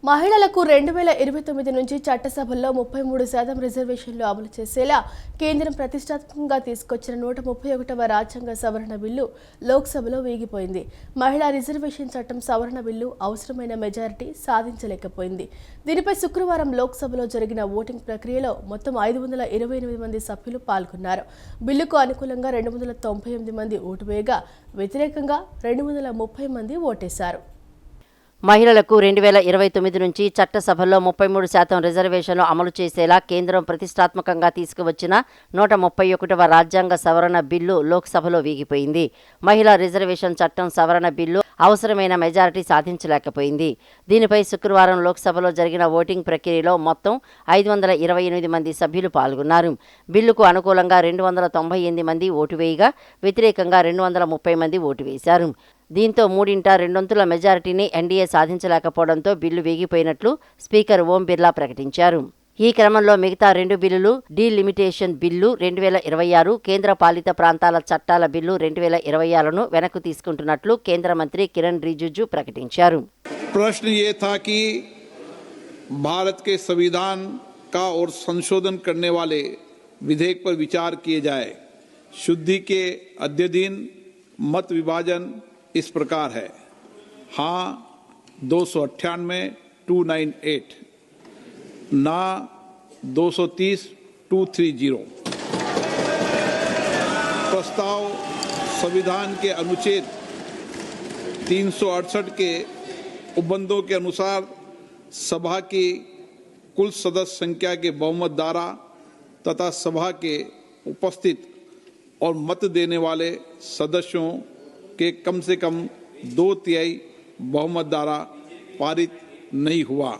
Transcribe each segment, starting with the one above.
మహిళలకు 2029 నుంచి చట్టసభల్లో 33% రిజర్వేషన్లు అమలు చేసేలా కేంద్రం ప్రతిష్టాత్మకంగా తీసుకొచ్చిన 131వ రాజ్యాంగ సవరణ బిల్లు లోక్సభలో వేగిపోయింది. మహిళా రిజర్వేషన్ చట్టం సవరణ బిల్లు అవసరమైన మెజారిటీ సాధించలేకపోయింది. దీనిపై శుక్రవారం లోక్సభలో జరిగిన ఓటింగ్ ప్రక్రియలో మొత్తం 528 మంది సభ్యులు పాల్గొన్నారు. బిల్లుకు అనుకూలంగా 298 మంది ఓటు వేయగా వ్యతిరేకంగా 230 మంది ఓటేశారు. మహిళలకు 2029 నుంచి చట్టసభల్లో 33% రిజర్వేషన్లు అమలు చేసేలా కేంద్రం ప్రతిష్టాత్మకంగా తీసుకువచ్చిన 131వ రాజ్యాంగ సవరణ బిల్లు లోక్సభలో వీగిపోయింది. మహిళా రిజర్వేషన్ చట్టం సవరణ బిల్లు అవసరమైన మెజారిటీ సాధించలేకపోయింది. దీనిపై శుక్రవారం లోక్సభలో జరిగిన ఓటింగ్ ప్రక్రియలో మొత్తం 528 మంది సభ్యులు పాల్గొన్నారు. బిల్లుకు అనుకూలంగా 298 మంది ఓటు వేయగా వ్యతిరేకంగా 230 మంది ఓటు వేశారు. దీంతో 3/2 మెజారిటీని NDA సాధించలేకపోవడంతో bill వేగిపోయినట్లు speaker Om Birla ప్రకటించారు. ఈ క్రమంలో మిగతా 2 బిల్లులు డీలిమిటేషన్ బిల్లు 2026, కేంద్ర పాలిత ప్రాంతాల చట్టాల బిల్లు 2026ను వెనక్కు తీసుకుంటున్నట్లు కేంద్ర మంత్రి కిరణ్ రిజిజు ప్రకటించారు. प्रश्न ये था कि भारत के संविधान का और संशोधन करने वाले विधेयक पर विचार किए जाए. शुद्धि के अद्यतन मत विभाजन इस प्रकार है: हाँ 298 298, ना 230 230. प्रस्ताव संविधान के अनुच्छेद 368 के उपबंधों के अनुसार सभा की कुल सदस्य संख्या के बहुमत द्वारा तथा सभा के उपस्थित और मत देने वाले सदस्यों के कम से कम 2/3 बहुमत द्वारा पारित नहीं हुआ.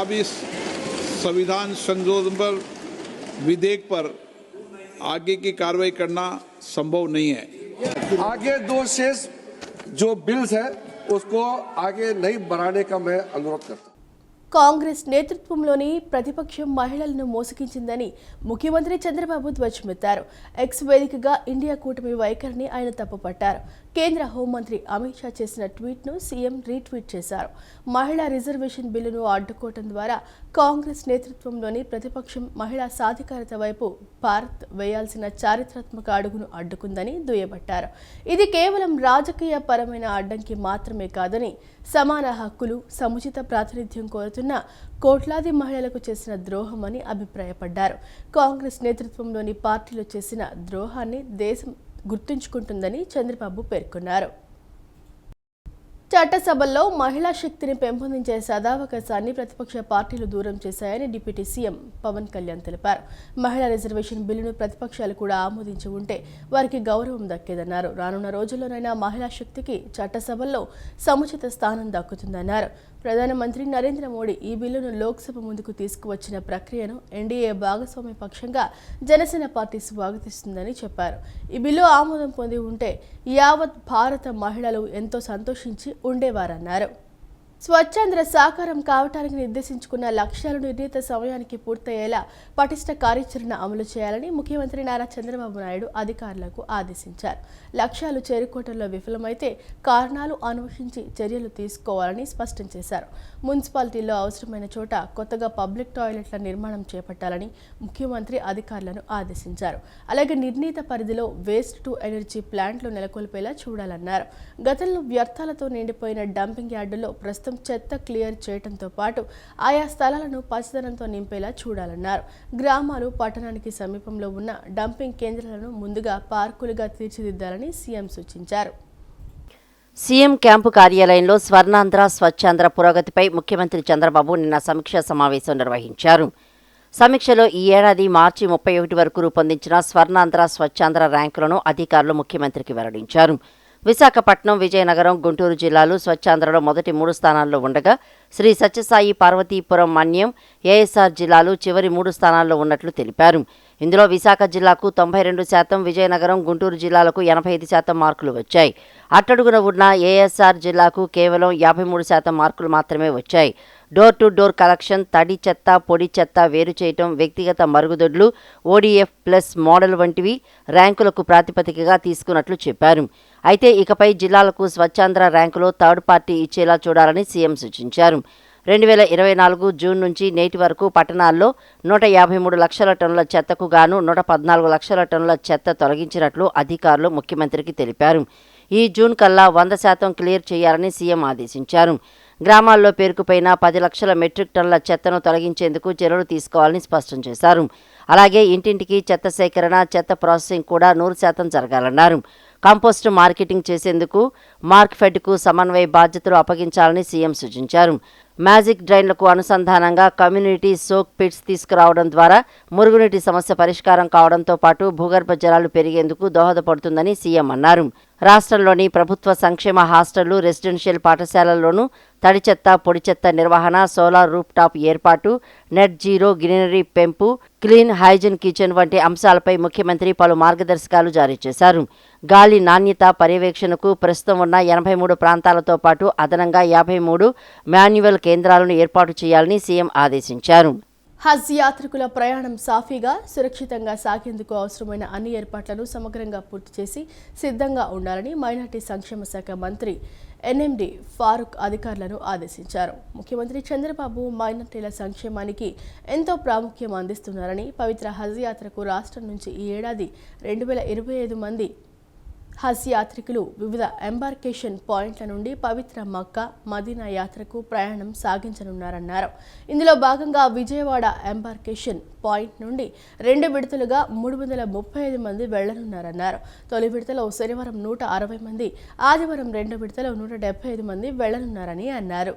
अब इस संविधान संशोधन पर विधेयक पर आगे की कार्रवाई करना संभव नहीं है. आगे 2 शेष जो बिल्स है उसको आगे नहीं बढ़ाने का मैं अनुरोध करता हूँ. కాంగ్రెస్ నేతృత్వంలోని ప్రతిపక్షం మహిళలను మోసగించిందని ముఖ్యమంత్రి చంద్రబాబు ధ్వజమెత్తారు. ఎక్స్ వేదికగా ఇండియా కూటమి వైఖరిని ఆయన తప్పుపట్టారు. కేంద్ర హోంమంత్రి అమిత్ షా చేసిన ట్వీట్ను సీఎం రీట్వీట్ చేశారు. మహిళా రిజర్వేషన్ బిల్లును అడ్డుకోవడం ద్వారా కాంగ్రెస్ నేతృత్వంలోని ప్రతిపక్షం మహిళా సాధికారత వైపు భారత్ వేయాల్సిన చారిత్రాత్మక అడుగును అడ్డుకుందని దుయ్యబట్టారు. ఇది కేవలం రాజకీయ పరమైన అడ్డంకి మాత్రమే కాదని, సమాన హక్కులు, సముచిత ప్రాతినిధ్యం కోరుతున్న కోట్లాది మహిళలకు చేసిన ద్రోహమని అభిప్రాయపడ్డారు. కాంగ్రెస్ నేతృత్వంలోని పార్టీలు చేసిన ద్రోహాన్ని దేశం గుర్తుంచుకుంటుందని చంద్రబాబు పేర్కొన్నారు. చట్టసభల్లో మహిళా శక్తిని పెంపొందించే సదావకాశాన్ని ప్రతిపక్ష పార్టీలు దూరం చేశాయని డిప్యూటీ సీఎం పవన్ కళ్యాణ్ తెలిపారు. మహిళా రిజర్వేషన్ బిల్లును ప్రతిపక్షాలు కూడా ఆమోదించి ఉంటే వారికి గౌరవం దక్కేదన్నారు. రానున్న రోజుల్లోనైనా మహిళా శక్తికి చట్టసభల్లో సముచిత స్థానం దక్కుతుందన్నారు. ప్రధానమంత్రి నరేంద్ర మోడీ ఈ బిల్లును లోక్సభ ముందుకు తీసుకువచ్చిన ప్రక్రియను ఎన్డీఏ భాగస్వామ్య పక్షంగా జనసేన పార్టీ స్వాగతిస్తుందని చెప్పారు. ఈ బిల్లు ఆమోదం పొంది ఉంటే యావత్ భారత మహిళలు ఎంతో సంతోషించి ఉండేవారన్నారు. స్వచ్ఛాంధ్ర సాకారం కావటానికి నిర్దేశించుకున్న లక్ష్యాలు నిర్ణీత సమయానికి పూర్తయ్యేలా పటిష్ట కార్యాచరణ అమలు చేయాలని ముఖ్యమంత్రి నారా చంద్రబాబు నాయుడు అధికారులకు ఆదేశించారు. లక్ష్యాలు చేరుకోవడంలో విఫలమైతే కారణాలు అన్వేషించి చర్యలు తీసుకోవాలని స్పష్టం చేశారు. మున్సిపాలిటీల్లో అవసరమైన చోట కొత్తగా పబ్లిక్ టాయిలెట్ల నిర్మాణం చేపట్టాలని ముఖ్యమంత్రి అధికారులను ఆదేశించారు. అలాగే నిర్ణీత పరిధిలో వేస్ట్ టు ఎనర్జీ ప్లాంట్లు నెలకొల్పేలా చూడాలన్నారు. గతంలో వ్యర్థాలతో నిండిపోయిన డంపింగ్ యార్డుల్లో ప్రస్తుతం చెత్త క్లియర్ చేయడంతో పాటు ఆయా స్థలాలను పచ్చదనంతో నింపేలా చూడాలన్నారు. గ్రామాలు, పట్టణానికి సమీపంలో ఉన్న డంపింగ్ కేంద్రాలను ముందుగా పార్కులుగా తీర్చిదిద్దాలని సీఎం సూచించారు. సీఎం క్యాంపు కార్యాలయంలో స్వర్ణాంధ్ర స్వచ్ఛాంధ్ర పురోగతిపై ముఖ్యమంత్రి చంద్రబాబు నిన్న సమీక్షా సమావేశం నిర్వహించారు. సమీక్షలో ఈ ఏడాది మార్చి 31 వరకు రూపొందించిన స్వర్ణాంధ్ర స్వచ్ఛాంధ్ర ర్యాంకులను అధికారులు ముఖ్యమంత్రికి వెల్లడించారు. విశాఖపట్నం, విజయనగరం, గుంటూరు జిల్లాలు స్వచ్ఛాంధ్రలో మొదటి 3 స్థానాల్లో ఉండగా శ్రీ సత్యసాయి, పార్వతీపురం, మన్యం, ఏఎస్ఆర్ జిల్లాలు చివరి 3 స్థానాల్లో ఉన్నట్లు తెలిపారు. ఇందులో విశాఖ జిల్లాకు 92%, విజయనగరం, గుంటూరు జిల్లాలకు 85% మార్కులు వచ్చాయి. అట్టడుగున ఉన్న ఏఎస్ఆర్ జిల్లాకు కేవలం 53% మార్కులు మాత్రమే వచ్చాయి. డోర్ టు డోర్ కలెక్షన్, తడి చెత్త, పొడి చెత్త వేరు చేయటం, వ్యక్తిగత మరుగుదొడ్లు, ఓడీఎఫ్ ప్లస్ మోడల్ వంటివి ర్యాంకులకు ప్రాతిపదికగా తీసుకున్నట్లు చెప్పారు. అయితే ఇకపై జిల్లాలకు స్వచ్ఛాంధ్ర ర్యాంకులో థర్డ్ పార్టీ ఇచ్చేలా చూడాలని సీఎం సూచించారు. 2024 జూన్ నుంచి నేటి వరకు పట్టణాల్లో 153 లక్షల టన్నుల చెత్తకు గాను 114 లక్షల టన్నుల చెత్త తొలగించినట్లు అధికారులు ముఖ్యమంత్రికి తెలిపారు. ఈ జూన్ కల్లా 100% క్లియర్ చేయాలని సీఎం ఆదేశించారు. గ్రామాల్లో పేరుకుపోయిన 10 లక్షల మెట్రిక్ టన్నుల చెత్తను తొలగించేందుకు చర్యలు తీసుకోవాలని స్పష్టం చేశారు. అలాగే ఇంటింటికి చెత్త సేకరణ, చెత్త ప్రాసెసింగ్ కూడా 100% జరగాలన్నారు. కంపోస్ట్ మార్కెటింగ్ చేసేందుకు మార్క్ఫెడ్కు సమన్వయ బాధ్యతలు అప్పగించాలని సీఎం సూచించారు. మ్యాజిక్ డ్రైన్లకు అనుసంధానంగా కమ్యూనిటీ సోక్ పిట్స్ తీసుకురావడం ద్వారా మురుగునీటి సమస్య పరిష్కారం కావడంతో పాటు భూగర్భ జలాలు పెరిగేందుకు దోహదపడుతుందని సీఎం అన్నారు. రాష్ట్రంలోని ప్రభుత్వ సంక్షేమ హాస్టళ్లు, రెసిడెన్షియల్ పాఠశాలల్లోనూ తడి చెత్త, పొడి చెత్త నిర్వహణ, సోలార్ రూఫ్ టాప్ ఏర్పాటు, నెట్ జీరో గ్రీనరీ పెంపు, క్లీన్ హైజీన్ కిచెన్ వంటి అంశాలపై ముఖ్యమంత్రి పలు మార్గదర్శకాలు జారీ చేశారు. గాలి నాణ్యత పర్యవేక్షణకు ప్రస్తుతం ఉన్న 83 ప్రాంతాలతో పాటు అదనంగా 53 మాన్యువల్ కేంద్రాలను ఏర్పాటు చేయాలని సీఎం ఆదేశించారు. హజ్ యాత్రికుల ప్రయాణం సాఫీగా, సురక్షితంగా సాగేందుకు అవసరమైన అన్ని ఏర్పాట్లను సమగ్రంగా పూర్తి చేసి సిద్ధంగా ఉండాలని మైనార్టీ సంక్షేమ శాఖ మంత్రి ఎన్ఎండి ఫారూక్ అధికారులను ఆదేశించారు. ముఖ్యమంత్రి చంద్రబాబు మైనార్టీల సంక్షేమానికి ఎంతో ప్రాముఖ్యం అందిస్తున్నారని, పవిత్ర హజ్ యాత్రకు రాష్ట్రం నుంచి ఈ ఏడాది 2025 మంది హజ్ యాత్రికులు వివిధ ఎంబార్కేషన్ పాయింట్ల నుండి పవిత్ర మక్కా, మదీనా యాత్రకు ప్రయాణం సాగించనున్నారన్నారు. ఇందులో భాగంగా విజయవాడ ఎంబార్కేషన్ పాయింట్ నుండి 2 విడతలుగా 335 మంది వెళ్లనున్నారన్నారు. తొలి విడతలో శనివారం 160 మంది, ఆదివారం 2 విడతలో 175 మంది వెళ్లనున్నారని అన్నారు.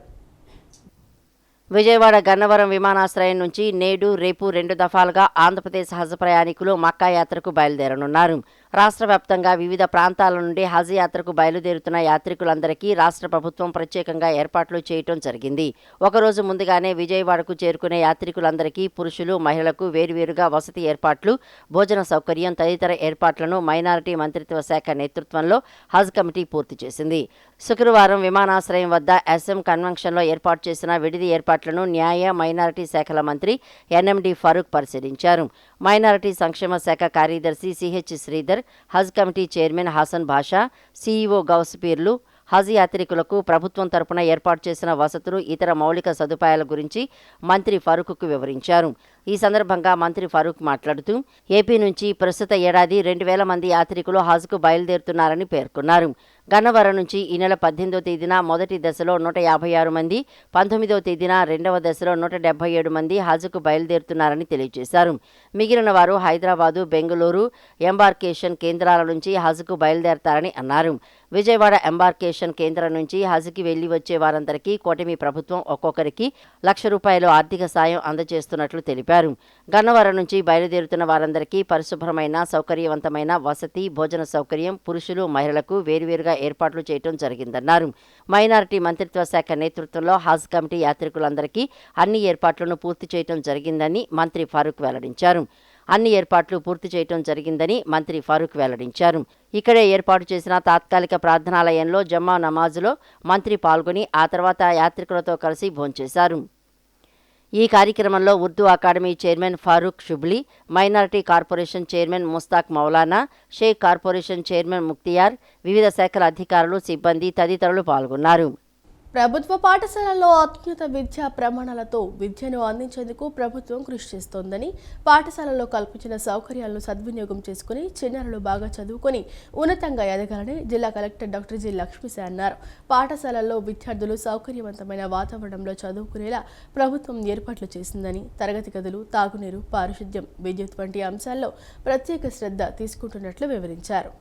విజయవాడ గన్నవరం విమానాశ్రయం నుంచి నేడు, రేపు 2 దఫాలుగా ఆంధ్రప్రదేశ్ హజ్ ప్రయాణికులు మక్కా యాత్రకు బయలుదేరనున్నారు. రాష్ట్ర వ్యాప్తంగా వివిధ ప్రాంతాల నుండి హజ్ యాత్రకు బయలుదేరుతున్న యాత్రికులందరికీ రాష్ట్ర ప్రభుత్వం ప్రత్యేకంగా ఏర్పాట్లు చేయటం జరిగింది. ఒకరోజు ముందుగానే విజయవాడకు చేరుకునే యాత్రికులందరికీ పురుషులు, మహిళలకు వేర్వేరుగా వసతి ఏర్పాట్లు, భోజన సౌకర్యం తదితర ఏర్పాట్లను మైనారిటీ మంత్రిత్వ శాఖ నేతృత్వంలో హజ్ కమిటీ పూర్తి చేసింది. శుక్రవారం విమానాశ్రయం వద్ద ఎస్ఎం కన్వెన్షన్లో ఏర్పాటు చేసిన విడిది ఏర్పాట్లను న్యాయ, మైనారిటీ శాఖల మంత్రి ఎన్ఎండి ఫరూక్ పరిశీలించారు. మైనారిటీ సంక్షేమ శాఖ కార్యదర్శి సిహెచ్ శ్రీధర్, హజ్ కమిటీ చైర్మన్ హసన్ బాషా, సీఈఓ గౌస్ పీర్లు హజ్ యాత్రికులకు ప్రభుత్వం తరపున ఏర్పాటు చేసిన వసతులు, ఇతర మౌలిక సదుపాయాల గురించి మంత్రి ఫరూక్కు వివరించారు. ఈ సందర్భంగా మంత్రి ఫరూక్ మాట్లాడుతూ ఏపీ నుంచి ప్రస్తుత ఏడాది 2000 మంది యాత్రికులు హజ్కు బయలుదేరుతున్నారని పేర్కొన్నారు. గన్నవరం నుంచి ఈ నెల 18వ తేదీన మొదటి దశలో 156 మంది, 19వ తేదీన రెండవ దశలో 177 మంది హజ్కు బయలుదేరుతున్నారని తెలియజేశారు. మిగిలిన వారు హైదరాబాదు, బెంగళూరు ఎంబార్కేషన్ కేంద్రాల నుంచి హజ్కు బయలుదేరతారని అన్నారు. విజయవాడ ఎంబార్కేషన్ కేంద్రం నుంచి హజ్కి వెళ్లి వచ్చే వారందరికీ కూటమి ప్రభుత్వం ఒక్కొక్కరికి ₹1,00,000 ఆర్థిక సాయం అందజేస్తున్నట్లు తెలిపారు. గన్నవరం నుంచి బయలుదేరుతున్న వారందరికీ పరిశుభ్రమైన, సౌకర్యవంతమైన వసతి, భోజన సౌకర్యం, పురుషులు, మహిళలకు వేర్వేరుగా ఏర్పాట్లు చేయడం జరిగిందన్నారు. మైనారిటీ మంత్రిత్వ శాఖ నేతృత్వంలో హజ్ కమిటీ యాత్రికులందరికీ అన్ని ఏర్పాట్లను పూర్తి చేయడం జరిగిందని మంత్రి ఫరూక్ వెల్లడించారు. ఇక్కడే ఏర్పాటు చేసిన తాత్కాలిక ప్రార్థనాలయంలో జమ్మా నమాజులో మంత్రి పాల్గొని ఆ తర్వాత యాత్రికులతో కలిసి భోంచేశారు. ఈ కార్యక్రమంలో Urdu academy chairman Farooq Shubli, minority corporation chairman Mushtaq Maulana, Sheikh corporation chairman Mukhtiyar, వివిధ శాఖల అధికారులు, సిబ్బంది తదితరులు పాల్గొన్నారు. ప్రభుత్వ పాఠశాలల్లో అత్యున్నత విద్యా ప్రమాణాలతో విద్యను అందించేందుకు ప్రభుత్వం కృషి చేస్తోందని, పాఠశాలల్లో కల్పించిన సౌకర్యాలను సద్వినియోగం చేసుకుని చిన్నారులు బాగా చదువుకొని ఉన్నతంగా ఎదగాలని జిల్లా కలెక్టర్ డాక్టర్ జి లక్ష్మీశ అన్నారు. పాఠశాలల్లో విద్యార్థులు సౌకర్యవంతమైన వాతావరణంలో చదువుకునేలా ప్రభుత్వం ఏర్పాట్లు చేసిందని, తరగతి గదులు, తాగునీరు, పారిశుద్ధ్యం, విద్యుత్ వంటి అంశాల్లో ప్రత్యేక శ్రద్ధ తీసుకుంటున్నట్లు వివరించారు.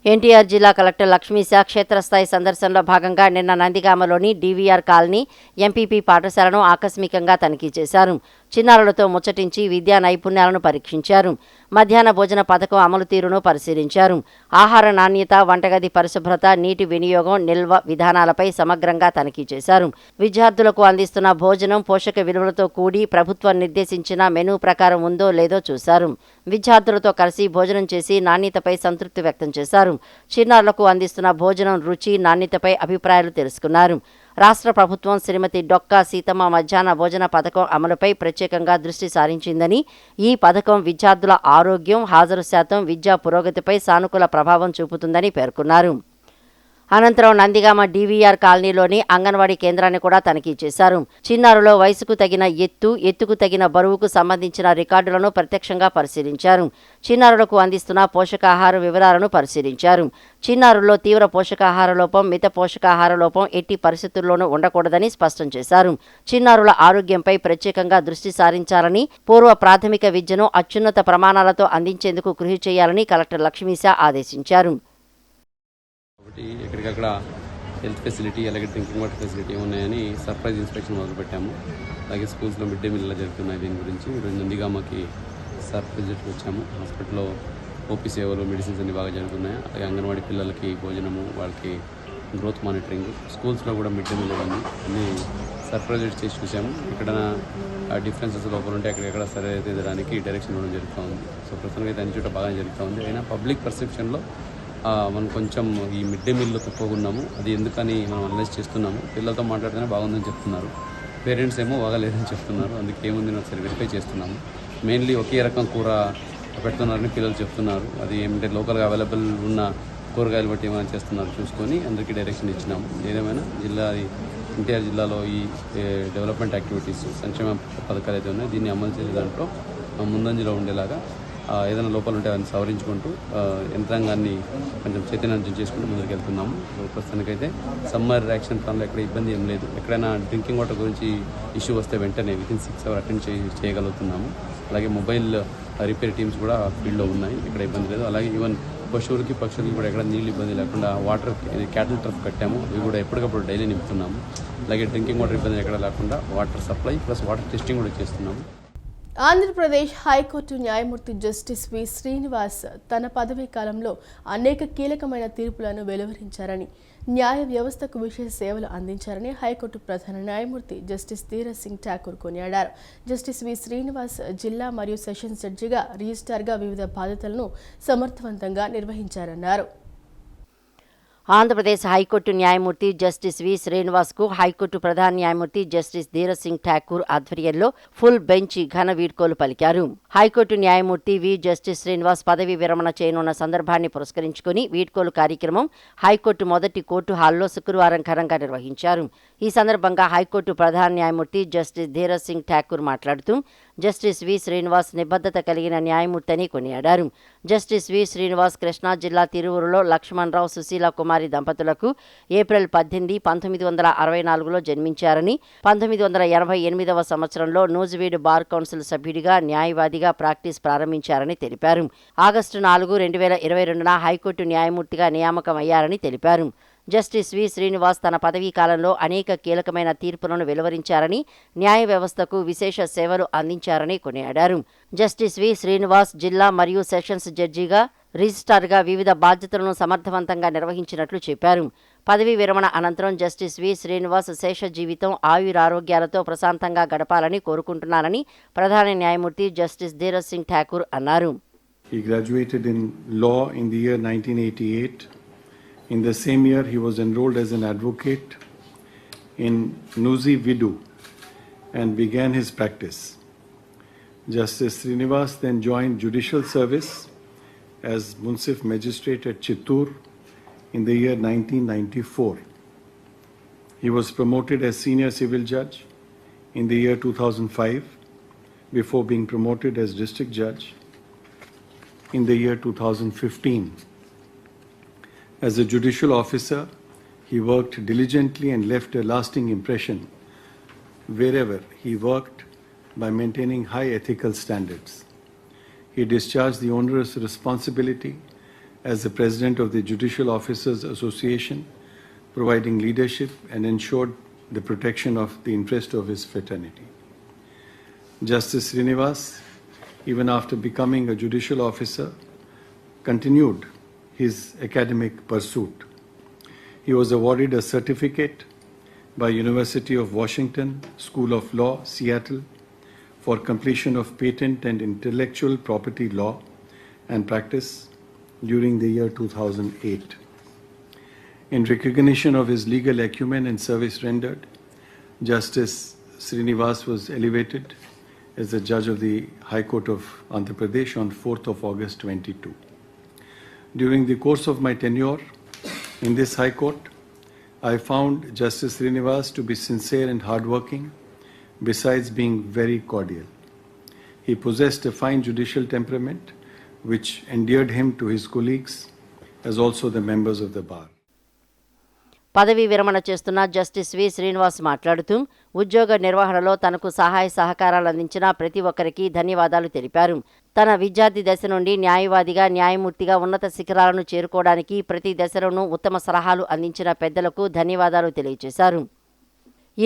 ఎన్టీఆర్ జిల్లా కలెక్టర్ లక్ష్మీశ క్షేత్రస్థాయి సందర్శనలో భాగంగా నిన్న నందిగామలోని డీవీఆర్ కాలనీ ఎంపీపీ పాఠశాలను ఆకస్మికంగా తనిఖీ చేశారు. చిన్నారులతో ముచ్చటించి విద్యా నైపుణ్యాలను పరీక్షించారు. మధ్యాహ్న భోజన పథకం అమలు తీరును పరిశీలించారు. ఆహార నాణ్యత, వంటగది పరిశుభ్రత, నీటి వినియోగం, నిల్వ విధానాలపై సమగ్రంగా తనిఖీ చేశారు. విద్యార్థులకు అందిస్తున్న భోజనం పోషక విలువలతో కూడి ప్రభుత్వం నిర్దేశించిన మెనూ ప్రకారం ఉందో లేదో చూశారు. విద్యార్థులతో కలిసి భోజనం చేసి నాణ్యతపై సంతృప్తి వ్యక్తం చేశారు. చిన్నారులకు అందిస్తున్న భోజనం రుచి, నాణ్యతపై అభిప్రాయాలు తెలుసుకున్నారు. రాష్ట్ర ప్రభుత్వం శ్రీమతి డొక్కా సీతమ్మ మధ్యాహ్న భోజన పథకం అమలుపై ప్రత్యేకంగా దృష్టి సారించిందని, ఈ పథకం విద్యార్థుల ఆరోగ్యం, హాజరు శాతం, విద్యా పురోగతిపై సానుకూల ప్రభావం చూపుతుందని పేర్కొన్నారు. అనంతరం నందిగామ డీవీఆర్ కాలనీలోని అంగన్వాడీ కేంద్రాన్ని కూడా తనిఖీ చేశారు. చిన్నారులో వయసుకు తగిన ఎత్తుకు తగిన బరువుకు సంబంధించిన రికార్డులను ప్రత్యక్షంగా పరిశీలించారు. చిన్నారులకు అందిస్తున్న పోషకాహార వివరాలను పరిశీలించారు. చిన్నారుల్లో తీవ్ర పోషకాహార లోపం, మిత పోషకాహార లోపం ఎట్టి పరిస్థితుల్లోనూ ఉండకూడదని స్పష్టం చేశారు. చిన్నారుల ఆరోగ్యంపై ప్రత్యేకంగా దృష్టి సారించాలని, పూర్వ ప్రాథమిక విద్యను అత్యున్నత ప్రమాణాలతో అందించేందుకు కృషి చేయాలని కలెక్టర్ లక్ష్మీశా ఆదేశించారు. ఎక్కడికక్కడ హెల్త్ ఫెసిలిటీ, అలాగే డ్రింకింగ్ వాటర్ ఫెసిలిటీ ఉన్నాయని సర్ప్రైజ్ ఇన్స్పెక్షన్ మొదలుపెట్టాము. అలాగే స్కూల్స్లో మిడ్ డే మీల్ ఎలా జరుగుతున్నాయి దీని గురించి ఈరోజు నందిగామకి విజిట్కి వచ్చాము. హాస్పిటల్లో ఓపీ సేవలు, మెడిసిన్స్ అన్ని బాగా జరుగుతున్నాయి. అలాగే అంగన్వాడీ పిల్లలకి భోజనము, వాళ్ళకి గ్రోత్ మానిటరింగ్, స్కూల్స్లో కూడా మిడ్ డే మీల్ అన్నీ సర్ప్రైజ్ చేసి చూసాము. ఎక్కడైనా డిఫరెన్సెస్ లోపల ఉంటే ఎక్కడెక్కడ సరి తీయడానికి డైరెక్షన్ ఇవ్వడం జరుగుతూ ఉంది. సో ప్రస్తుతానికి అయితే అన్ని చోట బాగా జరుగుతూ ఉంది. అయినా పబ్లిక్ పర్సెప్షన్లో మనం కొంచెం ఈ మిడ్ డే మీల్లో తక్కువగా ఉన్నాము. అది ఎందుకని మనం అనలైజ్ చేస్తున్నాము. పిల్లలతో మాట్లాడితేనే బాగుందని చెప్తున్నారు, పేరెంట్స్ ఏమో బాగాలేదని చెప్తున్నారు. అందుకే ఏముంది ఒకసారి వెరిఫై చేస్తున్నాము. మెయిన్లీ ఒకే రకం కూర పెడుతున్నారని పిల్లలు చెప్తున్నారు. అది ఏమంటే లోకల్గా అవైలబుల్ ఉన్న కూరగాయలు బట్టి ఏమైనా చేస్తున్నారు చూసుకొని అందరికీ డైరెక్షన్ ఇచ్చినాము. ఏదేమైనా ఎన్టీఆర్ జిల్లాలో ఈ డెవలప్మెంట్ యాక్టివిటీస్, సంక్షేమ పథకాలు అయితే ఉన్నాయి, దీన్ని అమలు చేసే దాంట్లో ముందంజలో ఉండేలాగా ఏదైనా లోపాలు ఉంటే అవన్నీ సవరించుకుంటూ యంత్రాంగాన్ని కొంచెం చైతన్యం చేసుకుంటూ ముందుకు వెళ్తున్నాము. ప్రస్తుతానికైతే సమ్మర్ యాక్షన్ ప్లాన్లో ఎక్కడ ఇబ్బంది ఏం లేదు. ఎక్కడైనా డ్రింకింగ్ వాటర్ గురించి ఇష్యూ వస్తే వెంటనే వితిన్ 6 hours అటెండ్ చేయగలుగుతున్నాము. అలాగే మొబైల్ రిపేర్ టీమ్స్ కూడా ఫీల్డ్లో ఉన్నాయి, ఇక్కడ ఇబ్బంది లేదు. అలాగే ఈవెన్ పశువులకి, పక్షులకి కూడా ఎక్కడ నీళ్ళు ఇబ్బంది లేకుండా వాటర్ క్యాటిల్ ట్రఫ్ కట్టాము, అవి కూడా ఎప్పటికప్పుడు డైలీ నింపుతున్నాము. అలాగే డ్రింకింగ్ వాటర్ ఇబ్బంది ఎక్కడ లేకుండా water supply plus water testing కూడా చేస్తున్నాము. ఆంధ్రప్రదేశ్ హైకోర్టు న్యాయమూర్తి జస్టిస్ వి శ్రీనివాస్ తన పదవీ కాలంలో అనేక కీలకమైన తీర్పులను వెలువరించారని, న్యాయ వ్యవస్థకు విశేష సేవలు అందించారని హైకోర్టు ప్రధాన న్యాయమూర్తి జస్టిస్ ధీరజ్ సింగ్ ఠాకూర్ కొనియాడారు. జస్టిస్ వి శ్రీనివాస్ జిల్లా మరియు సెషన్స్ జడ్జిగా, రిజిస్ట్రార్గా వివిధ బాధ్యతలను సమర్థవంతంగా నిర్వహించారన్నారు. ఆంధ్రప్రదేశ్ హైకోర్టు న్యాయమూర్తి జస్టిస్ వి శ్రీనివాస్కు హైకోర్టు ప్రధాన న్యాయమూర్తి జస్టిస్ ధీరజ్ సింగ్ ఠాకూర్ ఆధ్వర్యంలో ఫుల్ బెంచ్ ఘన వీడ్కోలు పలికారు. హైకోర్టు న్యాయమూర్తి వి జస్టిస్ శ్రీనివాస్ పదవి విరమణ చేయనున్న సందర్భాన్ని పురస్కరించుకుని వీడ్కోలు కార్యక్రమం హైకోర్టు మొదటి కోర్టు హాల్లో శుక్రవారం ఘనంగా నిర్వహించారు. ఈ సందర్భంగా హైకోర్టు ప్రధాన న్యాయమూర్తి జస్టిస్ ధీరజ్ సింగ్ ఠాకూర్ మాట్లాడుతూ జస్టిస్ వి శ్రీనివాస్ నిబద్ధత కలిగిన న్యాయమూర్తి అని కొనియాడారు. జస్టిస్ వి శ్రీనివాస్ కృష్ణా జిల్లా తిరువురులో లక్ష్మణరావు, సుశీల కుమారి దంపతులకు ఏప్రిల్ 18, 1964లో జన్మించారని, 1988వ సంవత్సరంలో నూజివీడు బార్ కౌన్సిల్ సభ్యుడిగా, న్యాయవాదిగా ప్రాక్టీస్ ప్రారంభించారని తెలిపారు. ఆగస్టు 4, 2022న హైకోర్టు న్యాయమూర్తిగా నియామకం అయ్యారని తెలిపారు. జస్టిస్ వి శ్రీనివాస్ తన పదవీ కాలంలో అనేక కీలకమైన తీర్పులను వెలువరించారని, న్యాయ వ్యవస్థకు విశేష సేవలు అందించారని కొనియాడారు. జస్టిస్ వి శ్రీనివాస్ జిల్లా మరియు సెషన్స్ జడ్జిగా, రిజిస్ట్రార్గా వివిధ బాధ్యతలను సమర్థవంతంగా నిర్వహించినట్లు చెప్పారు. పదవీ విరమణ అనంతరం జస్టిస్ వి శ్రీనివాస్ శేష జీవితం, ఆయురారోగ్యాలతో ప్రశాంతంగా గడపాలని కోరుకుంటున్నానని ప్రధాన న్యాయమూర్తి జస్టిస్ ధీరజ్ సింగ్ ఠాకూర్ అన్నారు. He graduated in law in the year 1988. In the same year, he was enrolled as an advocate in Nuzividu and began his practice. Justice Srinivas then joined judicial service as Munsif Magistrate at Chittoor in the year 1994. He was promoted as Senior Civil Judge in the year 2005 before being promoted as District Judge in the year 2015. As a judicial officer, he worked diligently and left a lasting impression wherever he worked by maintaining high ethical standards. He discharged the onerous responsibility as the President of the Judicial Officers Association, providing leadership and ensured the protection of the interest of his fraternity. Justice Srinivas, even after becoming a judicial officer, continued his academic pursuit. He was awarded a certificate by University of Washington School of Law, Seattle, for completion of patent and intellectual property law and practice during the year 2008. In recognition of his legal acumen and service rendered, Justice Srinivas was elevated as the judge of the High Court of Andhra Pradesh on 4th of August 22. During the course of my tenure in this High Court, I found Justice Srinivas to be sincere and hardworking, besides being very cordial. He possessed a fine judicial temperament, which endeared him to his colleagues as also the members of the bar. పదవీ విరమణ చేస్తున్న justice వి శ్రీనివాస్ మాట్లాడుతూ ఉద్యోగ నిర్వహణలో తనకు సహాయ సహకారాలు అందించిన ప్రతి ఒక్కరికి ధన్యవాదాలు తెలిపారు. తన విద్యార్థి దశ నుండి న్యాయవాదిగా, న్యాయమూర్తిగా ఉన్నత శిఖరాలను చేరుకోవడానికి ప్రతి దశలోనూ ఉత్తమ సలహాలు అందించిన పెద్దలకు ధన్యవాదాలు తెలియజేశారు.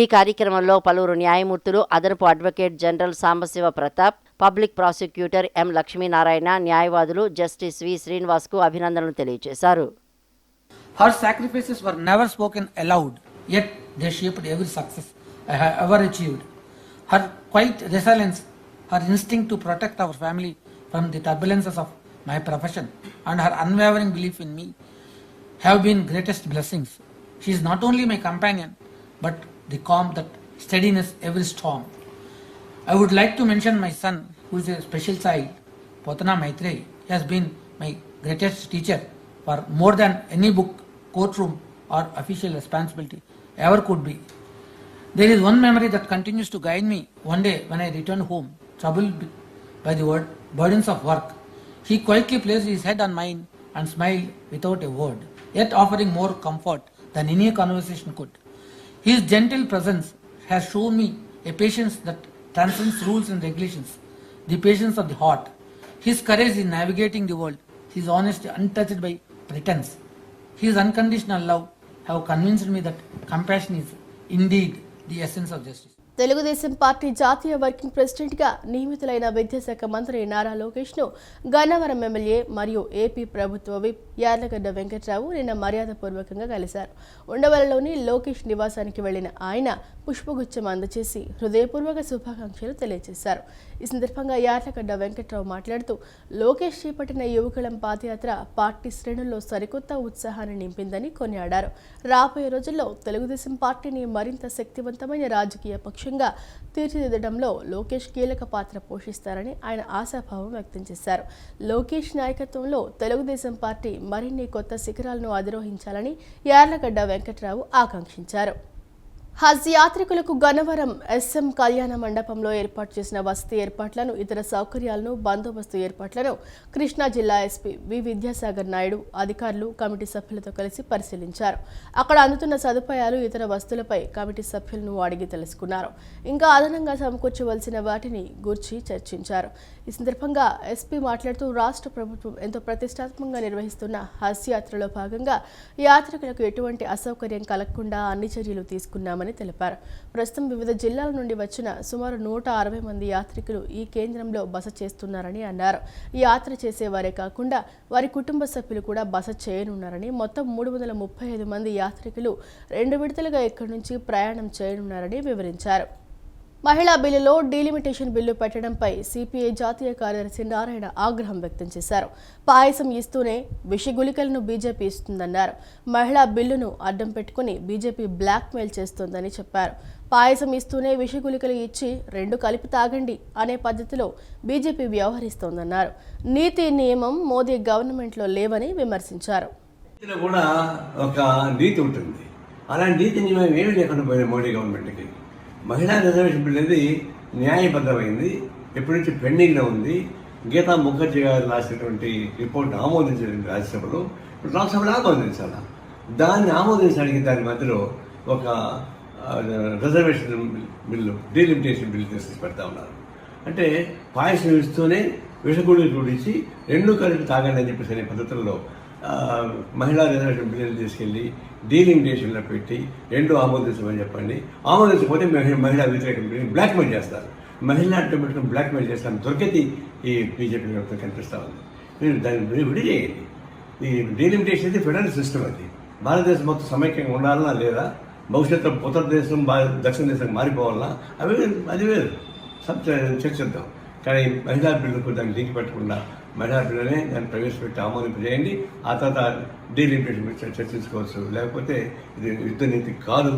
ఈ కార్యక్రమంలో పలువురు న్యాయమూర్తులు, అదనపు advocate general Sambasiva Prathap, public prosecutor M Lakshminarayana, న్యాయవాదులు జస్టిస్ వి శ్రీనివాస్కు అభినందనలు తెలియజేశారు. Her sacrifices were never spoken aloud, yet they shaped every success I have ever achieved. Her quiet resilience, her instinct to protect our family from the turbulences of my profession, and her unwavering belief in me have been greatest blessings. She is not only my companion, but the calm that steadiness every storm. I would like to mention my son, who is a special child, Potana Maitrey. He has been my greatest teacher for more than any book, courtroom or official responsibility ever could be. There is one memory that continues to guide me. One day when I returned home, troubled by the burdens of work, he quietly placed his head on mine and smiled without a word, yet offering more comfort than any conversation could. His gentle presence has shown me a patience that transcends rules and regulations, the patience of the heart. His courage in navigating the world, his honesty untouched by pretense, his unconditional love have convinced me that compassion is indeed the essence of justice. Telugu Desam party జాతీయ working ప్రెసిడెంట్గా నియమితులైన విద్యాశాఖ మంత్రి Nara లోకేష్ను Gannavaram MLA మరియు AP ప్రభుత్వ whip Yarlagadda Venkatrao నిన్న మర్యాదపూర్వకంగా కలిశారు. ఉండవల్లిలోని లోకేష్ నివాసానికి వెళ్లిన ఆయన పుష్పగుచ్చం అందజేసి హృదయపూర్వక శుభాకాంక్షలు తెలియజేశారు. ఈ సందర్భంగా యార్లగడ్డ వెంకట్రావు మాట్లాడుతూ లోకేష్ చేపట్టిన యువకులం పాదయాత్ర పార్టీ శ్రేణుల్లో సరికొత్త ఉత్సాహాన్ని నింపిందని కొనియాడారు. రాబోయే రోజుల్లో తెలుగుదేశం పార్టీని మరింత శక్తివంతమైన రాజకీయ పక్షంగా తీర్చిదిద్దడంలో లోకేష్ కీలక పాత్ర పోషిస్తారని ఆయన ఆశాభావం వ్యక్తం చేశారు. లోకేష్ నాయకత్వంలో తెలుగుదేశం పార్టీ మరిన్ని కొత్త శిఖరాలను అధిరోహించాలని యార్లగడ్డ వెంకట్రావు ఆకాంక్షించారు. హజ్ యాత్రికులకు గన్నవరం ఎస్ఎం కళ్యాణ మండపంలో ఏర్పాటు చేసిన వసతి ఏర్పాట్లను, ఇతర సౌకర్యాలను, బందోబస్తు ఏర్పాట్లను కృష్ణా జిల్లా ఎస్పీ వి విద్యాసాగర్ నాయుడు అధికారులు కమిటీ సభ్యులతో కలిసి పరిశీలించారు. అక్కడ అందుతున్న సదుపాయాలు, ఇతర వస్తువులపై కమిటీ సభ్యులను అడిగి తెలుసుకున్నారు. ఇంకా అదనంగా సమకూర్చవలసిన వాటిని గూర్చి చర్చించారు. ఈ సందర్భంగా ఎస్పీ మాట్లాడుతూ రాష్ట్ర ప్రభుత్వం ఎంతో ప్రతిష్టాత్మకంగా నిర్వహిస్తున్న హజ్ యాత్రలో భాగంగా యాత్రికులకు ఎటువంటి అసౌకర్యం కలగకుండా అన్ని చర్యలు తీసుకున్నామని తెలిపారు. ప్రస్తుతం వివిధ జిల్లాల నుండి వచ్చిన సుమారు 160 మంది యాత్రికులు ఈ కేంద్రంలో బస చేస్తున్నారని అన్నారు. ఈ యాత్ర చేసేవారే కాకుండా వారి కుటుంబ సభ్యులు కూడా బస చేయనున్నారని, మొత్తం 335 మంది యాత్రికులు 2 విడతలుగా ఇక్కడి నుంచి ప్రయాణం చేయనున్నారని వివరించారు. మహిళా బిల్లులో డీలిమిటేషన్ బిల్లు పెట్టడంపై సిపిఐ జాతీయ కార్యదర్శి నారాయణ ఆగ్రహం వ్యక్తం చేశారు. పాయసం ఇస్తూనే విషగుళికలను బీజేపీ ఇస్తుందన్నారు. మహిళా బిల్లును అడ్డం పెట్టుకుని బీజేపీ బ్లాక్మెయిల్ చేస్తోందని చెప్పారు. పాయసం ఇస్తూనే విషగుళికలు ఇచ్చి 2 కలిపి తాగండి అనే పద్ధతిలో బీజేపీ వ్యవహరిస్తోందన్నారు. నీతి నియమం మోదీ గవర్నమెంట్లో లేవని విమర్శించారు. కూడా ఒక నీతి ఉంటుంది, అలాంటి నీతి నియమం ఏమీ లేకుండా పోయిన మోడీ గవర్నమెంట్కి. మహిళా రిజర్వేషన్ బిల్ అనేది న్యాయబద్ధమైంది, ఎప్పటి నుంచి పెండింగ్లో ఉంది. గీతా ముఖర్జీ గారు రాసినటువంటి రిపోర్ట్ ఆమోదించండి రాజ్యసభలో, లోక్సభలో ఆమోదించాల. దాన్ని ఆమోదించడానికి దాని మధ్యలో ఒక రిజర్వేషన్ బిల్లు, డీలిమిటేషన్ బిల్లు తీసుకొచ్చి పెడతా ఉన్నారు. అంటే పాయసం ఇస్తూనే విషగుళికలు కూడించి 2 కలిపి తాగండి అని చెప్పేసి అనే పద్ధతుల్లో మహిళా రిజర్వేషన్ బిల్లులు తీసుకెళ్ళి డీలిమిటేషన్లో పెట్టి 2 ఆమోదించమని చెప్పండి. ఆమోదించకపోతే మహిళా వ్యతిరేక బిల్లుని బ్లాక్మెయిల్ చేస్తారు. మహిళా ఆటోమేటిక్గా బ్లాక్మెయిల్ చేస్తాను దొరికేది ఈ బీజేపీ కనిపిస్తూ ఉంది. మీరు దాన్ని విడి చేయండి. ఈ డీలిమిటేషన్ అయితే ఫెడరల్ సిస్టమ్, అది భారతదేశం మొత్తం సమైక్యంగా ఉండాలన్నా లేదా భవిష్యత్తులో ఉత్తర దేశం దక్షిణ దేశం మారిపోవాలన్నా అది వేరు చర్చిద్దాం. కానీ మహిళా బిల్లుకు దాన్ని లింక్ పెట్టకుండా మహిళా బిల్లునే దాన్ని ప్రవేశపెట్టి ఆమోదింపజేయండి. ఆ తర్వాత డీలిమిటేషన్ గురించి చర్చించుకోవచ్చు. లేకపోతే ఇది యుద్ధ నీతి కాదు.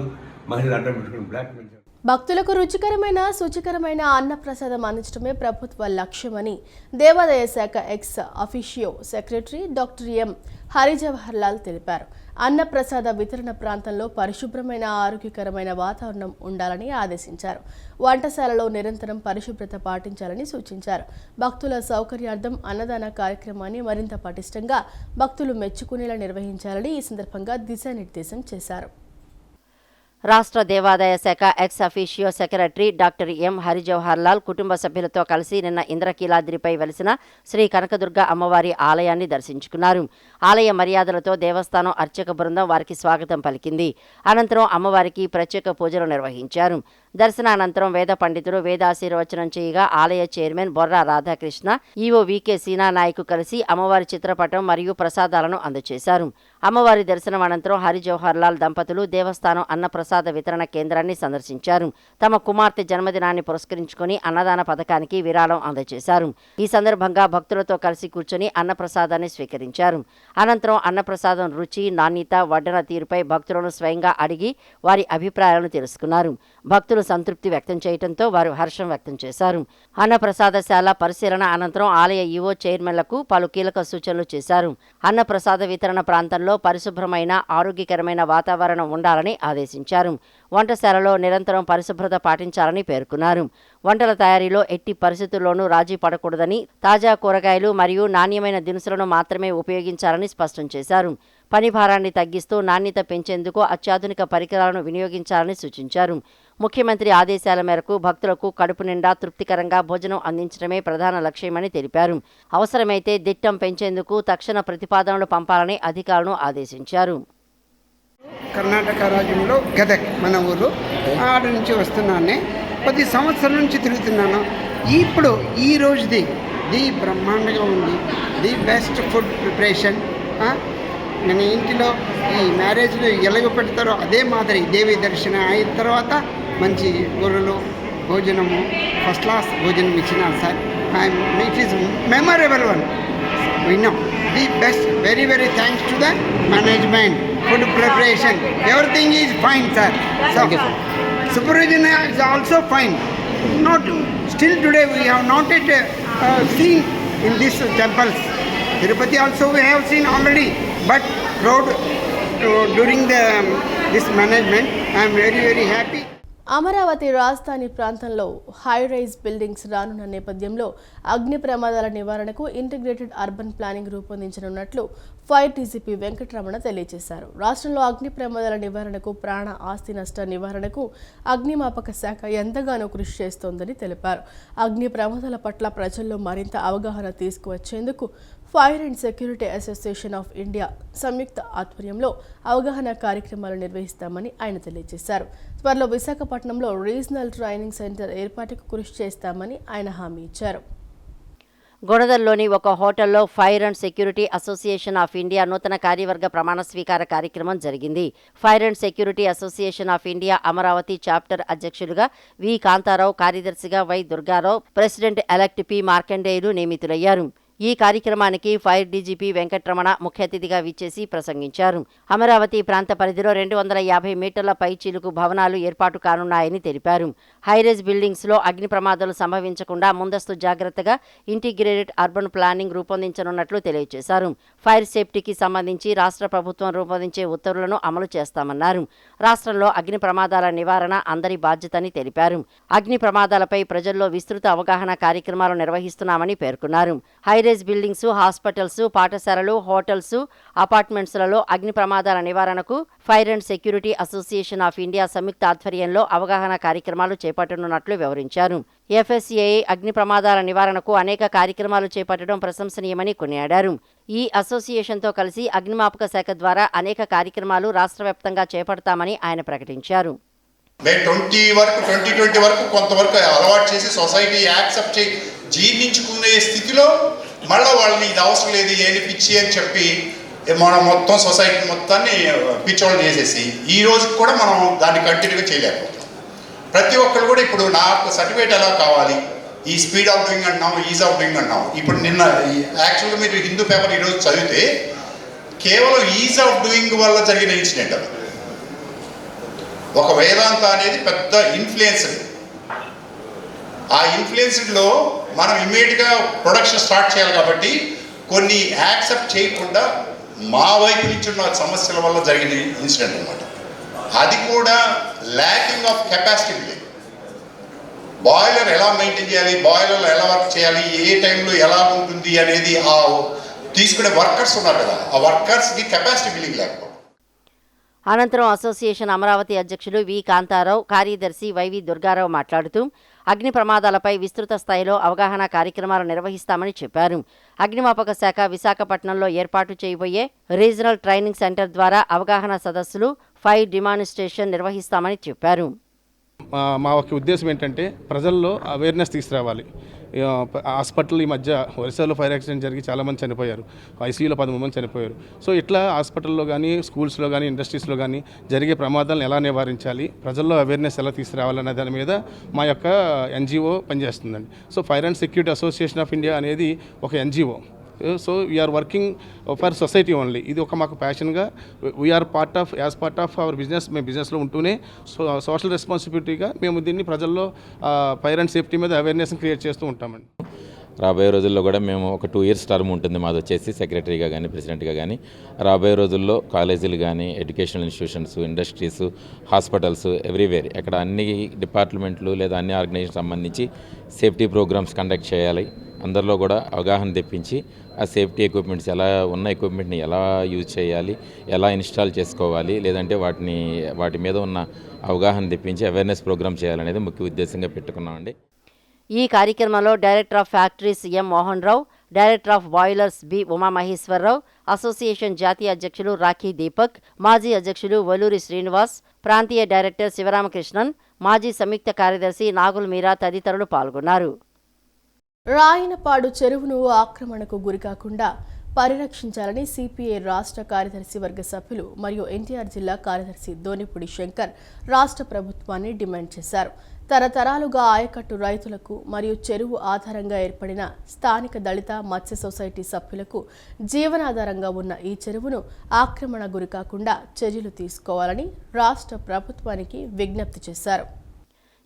మహిళలు ఆటోమేటిక్గా బ్లాక్మెయిల్. భక్తులకు రుచికరమైన శుచికరమైన అన్నప్రసాదం అందించడమే ప్రభుత్వ లక్ష్యమని దేవాదాయ శాఖ ex officio secretary doctor M Harijawahar Lal తెలిపారు. అన్నప్రసాద వితరణ ప్రాంతంలో పరిశుభ్రమైన ఆరోగ్యకరమైన వాతావరణం ఉండాలని ఆదేశించారు. వంటశాలలో నిరంతరం పరిశుభ్రత పాటించాలని సూచించారు. భక్తుల సౌకర్యార్థం అన్నదాన కార్యక్రమాన్ని మరింత పటిష్టంగా భక్తులు మెచ్చుకునేలా నిర్వహించాలని ఈ సందర్భంగా దిశానిర్దేశం చేశారు. రాష్ట్ర దేవాదాయ శాఖ ex officio secretary doctor M Harijawahar Lal కుటుంబ సభ్యులతో కలిసి నిన్న ఇంద్రకీలాద్రిపై వెలిసిన శ్రీ కనకదుర్గ అమ్మవారి ఆలయాన్ని దర్శించుకున్నారు. ఆలయ మర్యాదలతో దేవస్థానం అర్చక బృందం వారికి స్వాగతం పలికింది. అనంతరం అమ్మవారికి ప్రత్యేక పూజలు నిర్వహించారు. దర్శనానంతరం వేద పండితులు వేదాశీర్వచనం చేయగా ఆలయ chairman Borra Radhakrishna, EO VK Seena Naik కలిసి అమ్మవారి చిత్రపటం మరియు ప్రసాదాలను అందజేశారు. అమ్మవారి దర్శనం అనంతరం హరిజవహర్ లాల్ దంపతులు దేవస్థానం అన్నప్రసాద వితరణ కేంద్రాన్ని సందర్శించారు. తమ కుమార్తె జన్మదినాన్ని పురస్కరించుకుని అన్నదాన పథకానికి విరాళం అందజేశారు. ఈ సందర్భంగా భక్తులతో కలిసి కూర్చొని అన్నప్రసాదాన్ని స్వీకరించారు. అనంతరం అన్నప్రసాదం రుచి, నాణ్యత, వడ్డన తీరుపై భక్తులను స్వయంగా అడిగి వారి అభిప్రాయాలను తెలుసుకున్నారు. భక్తులు సంతృప్తి వ్యక్తం చేయడంతో వారు హర్షం వ్యక్తం చేశారు. అన్నప్రసాదశాల పరిశీలన అనంతరం ఆలయ ఈవో చైర్మన్లకు పలు కీలక సూచనలు చేశారు. అన్నప్రసాద వితరణ ప్రాంతంలో పరిశుభ్రమైన ఆరోగ్యకరమైన వాతావరణం ఉండాలని ఆదేశించారు. వంటశాలలో నిరంతరం పరిశుభ్రత పాటించాలని పేర్కొన్నారు. వంటల తయారీలో ఎట్టి పరిస్థితుల్లోనూ రాజీ పడకూడదని, తాజా కూరగాయలు మరియు నాణ్యమైన దినుసులను మాత్రమే ఉపయోగించాలని స్పష్టం చేశారు. పని భారాన్ని తగ్గిస్తూ నాణ్యత పెంచేందుకు అత్యాధునిక పరికరాలను వినియోగించాలని సూచించారు. ముఖ్యమంత్రి ఆదేశాల మేరకు భక్తులకు కడుపు నిండా తృప్తికరంగా భోజనం అందించడమే ప్రధాన లక్ష్యమని తెలిపారు. అవసరమైతే దిట్టం పెంచేందుకు తక్షణ ప్రతిపాదనలు పంపాలని అధికారులను ఆదేశించారు. కర్ణాటక రాజ్యంలో గదక్ మన ఊరు, ఆడ నుంచి వస్తున్నాను. 10 సంవత్సరాల నుంచి తిరుగుతున్నాను. ఇప్పుడు ఈ రోజుది బ్రహ్మాండంగా ఉంది. Best food preparation. నేను ఇంటిలో ఈ మ్యారేజ్లో ఎలాగ పెడతారో అదే మాదిరి దేవి దర్శనం అయిన తర్వాత మంచి కూరలు, భోజనము, ఫస్ట్ క్లాస్ భోజనం ఇచ్చినారు sir. It is memorable one. విన్నాం the best. Very very thanks to the management, food preparation, everything is fine sir. Supervision is also fine. Not still today we have not yet seen in these temples. Tirupati also we have seen already, but road during this management I am very very happy. Amaravati రాజధాని ప్రాంతంలో high rise buildings రానున్న నేపథ్యంలో అగ్ని ప్రమాదాల నివారణకు integrated urban planning రూపొందించనున్నట్లు fire DGP Venkataramana తెలియజేశారు. రాష్ట్రంలో అగ్ని ప్రమాదాల నివారణకు, ప్రాణ ఆస్తి నష్ట నివారణకు అగ్నిమాపక శాఖ ఎంతగానో కృషి చేస్తోందని తెలిపారు. అగ్ని ప్రమాదాల పట్ల ప్రజల్లో మరింత అవగాహన తీసుకువచ్చేందుకు fire and security association of India సంయుక్త ఆధ్వర్యంలో అవగాహన కార్యక్రమాలు నిర్వహిస్తామని ఆయన తెలియజేశారు. త్వరలో విశాఖపట్నంలో రీజనల్ ట్రైనింగ్ సెంటర్ ఏర్పాటుకు కృషి చేస్తామని ఆయన హామీ ఇచ్చారు. గొడదల్లోని ఒక హోటల్లో fire and security association of India నూతన కార్యవర్గ ప్రమాణ స్వీకార కార్యక్రమం జరిగింది. Fire and security association of India Amaravati chapter అధ్యక్షులుగా వి కాంతారావు, కార్యదర్శిగా Y Durgarao, president elect P Markandeyulu నియమితులయ్యారు. ఈ కార్యక్రమానికి ఫైర్ డీజీపీ వెంకటరమణ ముఖ్య అతిథిగా విచ్చేసి ప్రసంగించారు. అమరావతి ప్రాంత పరిధిలో 250 మీటర్ల పై చిలుకు భవనాలు ఏర్పాటు కానున్నాయని తెలిపారు. హైరేజ్ బిల్డింగ్స్లో అగ్ని ప్రమాదాలు సంభవించకుండా ముందస్తు జాగ్రత్తగా ఇంటిగ్రేటెడ్ అర్బన్ ప్లానింగ్ రూపొందించనున్నట్లు తెలియజేశారు. ఫైర్ సేఫ్టీకి సంబంధించి రాష్ట్ర ప్రభుత్వం రూపొందించే ఉత్తర్వులను అమలు చేస్తామన్నారు. రాష్ట్రంలో అగ్ని ప్రమాదాల నివారణ అందరి బాధ్యతని తెలిపారు. అగ్ని ప్రమాదాలపై ప్రజల్లో విస్తృత అవగాహన కార్యక్రమాలు నిర్వహిస్తున్నామని పేర్కొన్నారు. హైరేజ్ బిల్డింగ్స్, హాస్పిటల్స్, పాఠశాలలు, హోటల్స్, అపార్ట్మెంట్స్లలో అగ్ని ప్రమాదాల నివారణకు fire and security association of India సంయుక్త ఆధ్వర్యంలో అవగాహన కార్యక్రమాలు చేపట్టనున్నట్లు వివరించారు. ఎఫ్ఎస్ఏఐ అగ్ని ప్రమాదాల నివారణకు అనేక కార్యక్రమాలు చేపట్టడం ప్రశంసనీయమని కొనియాడారు. ఈ అసోసియేషన్తో కలిసి అగ్నిమాపక శాఖ ద్వారా అనేక కార్యక్రమాలు రాష్ట్ర వ్యాప్తంగా చేపడతామని ఆయన ప్రకటించారు. మేము 2020 వరకు కొంతవరకు అలవాటు చేసి సొసైటీ యాక్సెప్ట్ చేసి జీర్ణించుకునే స్థితిలో మళ్ళీ వాళ్ళని ఇది అవసరం లేదు ఏది పిచ్చి అని చెప్పి మనం మొత్తం సొసైటీ మొత్తాన్ని పిచ్చోళ్ళు చేసేసి ఈ రోజు కూడా మనం దాన్ని కంటిన్యూగా చేయలేకపోతున్నాం. ప్రతి ఒక్కరు కూడా ఇప్పుడు నాకు సర్టిఫికేట్ ఎలా కావాలి, ఈ స్పీడ్ ఆఫ్ డూయింగ్ అంటున్నాం, ఈజ్ ఆఫ్ డూయింగ్ అంటున్నాం. ఇప్పుడు నిన్న యాక్చువల్గా మీరు హిందూ పేపర్ ఈరోజు చదివితే కేవలం ఈజ్ ఆఫ్ డూయింగ్ వల్ల జరిగిన ఇన్సిడెంట్ అది. ఒక వేదాంత అనేది పెద్ద ఇన్ఫ్లుయెన్సర్. ఆ ఇన్ఫ్లుయెన్స్డ్లో మనం ఇమ్మీడియట్గా ప్రొడక్షన్ స్టార్ట్ చేయాలి కాబట్టి కొన్ని యాక్సెప్ట్ చేయకుండా మా వైపు నుంచి ఉన్న సమస్యల వల్ల జరిగిన ఇన్సిడెంట్ అనమాట. అది కూడా ల్యాకింగ్ ఆఫ్ కెపాసిటీ లేదు. బాయిలర్ ఎలా మెయింటైన్ చేయాలి, బాయిలర్లో ఎలా వర్క్ చేయాలి, ఏ టైంలో ఎలా ఉంటుంది అనేది ఆ తీసుకునే వర్కర్స్ ఉన్నారు కదా, ఆ వర్కర్స్కి కెపాసిటీ బిల్డింగ్ లేకపోవడం. అనంతరం అసోసియేషన్ అమరావతి అధ్యక్షులు వి కాంతారావు, కార్యదర్శి వైవి దుర్గారావు మాట్లాడుతూ అగ్ని ప్రమాదాలపై విస్తృత స్థాయిలో అవగాహన కార్యక్రమాలు నిర్వహిస్తామని చెప్పారు. అగ్నిమాపక శాఖ విశాఖపట్నంలో ఏర్పాటు చేయబోయే రీజనల్ ట్రైనింగ్ సెంటర్ ద్వారా అవగాహన సదస్సులు, ఫైర్ డిమాన్స్ట్రేషన్ నిర్వహిస్తామని చెప్పారు. మా ఒక ఉద్దేశం ఏంటంటే ప్రజల్లో అవేర్నెస్ తీసుకురావాలి. హాస్పిటల్ ఈ మధ్య ఒరిస్సాలో ఫైర్ యాక్సిడెంట్ జరిగి చాలామంది చనిపోయారు, ఐసీయూలో 13 మంది చనిపోయారు. సో ఇట్లా హాస్పిటల్లో కానీ, స్కూల్స్లో కానీ, ఇండస్ట్రీస్లో కానీ జరిగే ప్రమాదాలను ఎలా నివారించాలి, ప్రజల్లో అవేర్నెస్ ఎలా తీసుకురావాలనే దాని మీద మా యొక్క ఎన్జిఓ పనిచేస్తుందండి. So fire and security association of India అనేది ఒక NGO. So we are working for society only. ఇది ఒక మాకు ప్యాషన్గా we are as part of our business. మేము బిజినెస్లో ఉంటూనే సోషల్ రెస్పాన్సిబిలిటీగా మేము దీన్ని ప్రజల్లో ఫైర్ అండ్ సేఫ్టీ మీద అవేర్నెస్ని క్రియేట్ చేస్తూ ఉంటామండి. రాబోయే రోజుల్లో కూడా మేము ఒక 2 years టర్మ్ ఉంటుంది మాది వచ్చేసి, సెక్రటరీగా కానీ ప్రెసిడెంట్గా కానీ. రాబోయే రోజుల్లో కాలేజీలు కానీ, educational institutions, industries, hospitals, everywhere ఎక్కడ అన్ని డిపార్ట్మెంట్లు లేదా అన్ని ఆర్గనైజేషన్ సంబంధించి సేఫ్టీ ప్రోగ్రామ్స్ కండక్ట్ చేయాలి. అందరిలో కూడా అవగాహన తెప్పించి ఆ సేఫ్టీ ఎక్విప్మెంట్స్ ఉన్న ఎక్విప్మెంట్ని ఎలా యూజ్ చేయాలి, ఎలా ఇన్స్టాల్ చేసుకోవాలి, లేదంటే వాటి మీద ఉన్న అవగాహన తెప్పించి అవేర్నెస్ ప్రోగ్రామ్ చేయాలనేది ముఖ్య ఉద్దేశంగా పెట్టుకున్నామండి. ఈ కార్యక్రమంలో director of factories M Mohan Rao, director of boilers B Umamaheswararao, association జాతీయ అధ్యక్షులు రాఖీ దీపక్, మాజీ అధ్యక్షులు వలూరి శ్రీనివాస్, ప్రాంతీయ డైరెక్టర్ శివరామకృష్ణన్, మాజీ సంయుక్త కార్యదర్శి నాగుల్ మీరా తదితరులు పాల్గొన్నారు. రాయనపాడు చెరువును ఆక్రమణకు గురికాకుండా పరిరక్షించాలని సిపిఐ రాష్ట్ర కార్యదర్శి వర్గ సభ్యులు మరియు ఎన్టీఆర్ జిల్లా కార్యదర్శి దోనిపూడి శంకర్ రాష్ట్ర ప్రభుత్వాన్ని డిమాండ్ చేశారు. తరతరాలుగా ఆయకట్టు రైతులకు మరియు చెరువు ఆధారంగా ఏర్పడిన స్థానిక దళిత మత్స్య సొసైటీ సభ్యులకు జీవనాధారంగా ఉన్న ఈ చెరువును ఆక్రమణ గురికాకుండా చర్యలు తీసుకోవాలని రాష్ట్ర ప్రభుత్వానికి విజ్ఞప్తి చేశారు.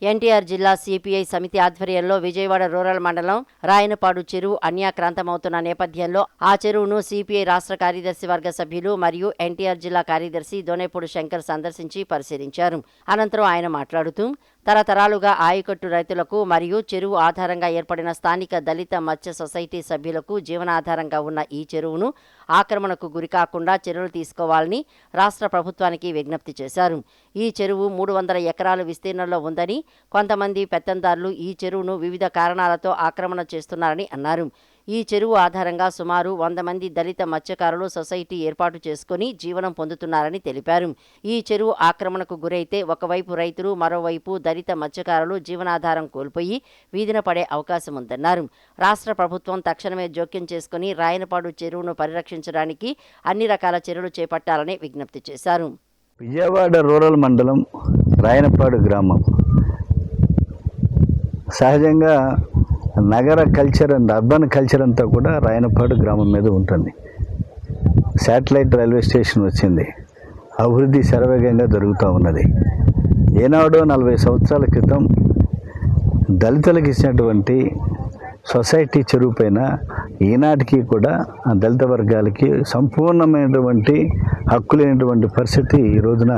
ఎన్టీఆర్ జిల్లా సిపిఐ సమితి ఆధ్వర్యంలో విజయవాడ రూరల్ మండలం రాయనపాడు చెరువు అన్యాక్రాంతమవుతున్న నేపథ్యంలో ఆ చెరువును సిపిఐ రాష్ట్ర కార్యదర్శి వర్గ సభ్యులు మరియు ఎన్టీఆర్ జిల్లా కార్యదర్శి దోనేపూడి శంకర్ సందర్శించి పరిశీలించారు. అనంతరం ఆయన మాట్లాడుతూ తరతరాలుగా ఆయకట్టు రైతులకు మరియు చెరువు ఆధారంగా ఏర్పడిన స్థానిక దళిత మత్స్య సొసైటీ సభ్యులకు జీవనాధారంగా ఉన్న ఈ చెరువును ఆక్రమణకు గురికాకుండా చర్యలు తీసుకోవాలని రాష్ట్ర ప్రభుత్వానికి విజ్ఞప్తి చేశారు. ఈ చెరువు 300 ఎకరాల విస్తీర్ణంలో ఉందని, కొంతమంది పెత్తందారులు ఈ చెరువును వివిధ కారణాలతో ఆక్రమణ చేస్తున్నారని అన్నారు. ఈ చెరువు ఆధారంగా సుమారు 100 మంది దళిత మత్స్యకారులు సొసైటీ ఏర్పాటు చేసుకుని జీవనం పొందుతున్నారని తెలిపారు. ఈ చెరువు ఆక్రమణకు గురైతే ఒకవైపు రైతులు, మరోవైపు దళిత మత్స్యకారులు జీవనాధారం కోల్పోయి వీధిన పడే అవకాశం ఉందన్నారు. రాష్ట్ర ప్రభుత్వం తక్షణమే జోక్యం చేసుకుని రాయనపాడు చెరువును పరిరక్షించడానికి అన్ని రకాల చర్యలు చేపట్టాలని విజ్ఞప్తి చేశారు. విజయవాడ రూరల్ మండలం రాయనపాడు గ్రామం సహజంగా నగర కల్చర్ అండ్ అర్బన్ కల్చర్ అంతా కూడా రాయనపాడు గ్రామం మీద ఉంటుంది. శాటిలైట్ రైల్వే స్టేషన్ వచ్చింది, అభివృద్ధి శరవేగంగా జరుగుతూ ఉన్నది. ఏనాడో 40 సంవత్సరాల క్రితం దళితులకు ఇచ్చినటువంటి సొసైటీ చెరువు పైన ఈనాటికి కూడా దళిత వర్గాలకి సంపూర్ణమైనటువంటి హక్కు లేనటువంటి పరిస్థితి ఈ రోజున